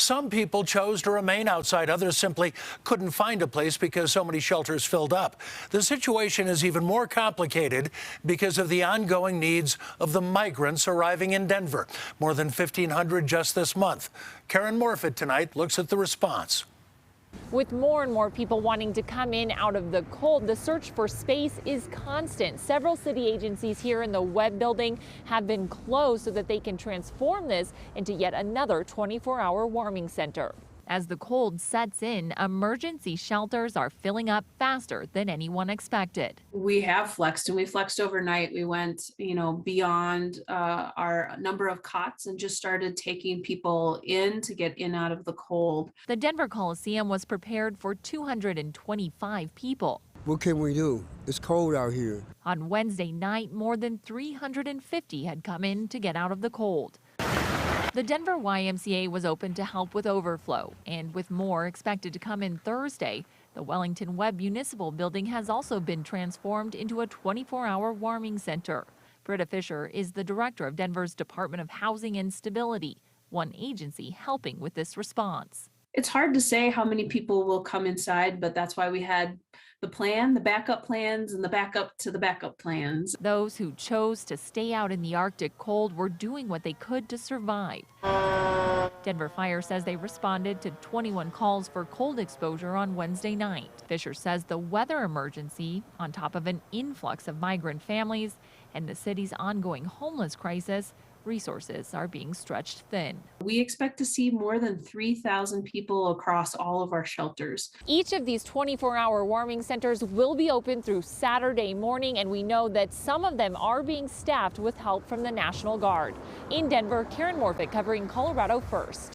Some people chose to remain outside. Others simply couldn't find a place because so many shelters filled up. The situation is even more complicated because of the ongoing needs of the migrants arriving in Denver. More than 1,500 just this month. Karen Morfitt tonight looks at the response. With more and more people wanting to come in out of the cold, the search for space is constant. Several city agencies here in the Webb building have been closed so that they can transform this into yet another 24-hour warming center. As the cold sets in, emergency shelters are filling up faster than anyone expected. We have flexed, and we flexed overnight. We went, beyond our number of cots and just started taking people in to get in out of the cold. The Denver Coliseum was prepared for 225 people. What can we do? It's cold out here. On Wednesday night, more than 350 had come in to get out of the cold. The Denver YMCA was open to help with overflow, and with more expected to come in Thursday, the Wellington Webb Municipal Building has also been transformed into a 24-hour warming center. Britta Fisher is the director of Denver's Department of Housing and Stability, one agency helping with this response. It's hard to say how many people will come inside, but that's why we had the plan, the backup plans, and the backup to the backup plans. Those who chose to stay out in the Arctic cold were doing what they could to survive. Denver Fire says they responded to 21 calls for cold exposure on Wednesday night. Fisher says the weather emergency, on top of an influx of migrant families and the city's ongoing homeless crisis, resources are being stretched thin. We expect to see more than 3,000 people across all of our shelters. Each of these 24-hour warming centers will be open through Saturday morning, and we know that some of them are being staffed with help from the National Guard. In Denver, Karen Morfitt covering Colorado First.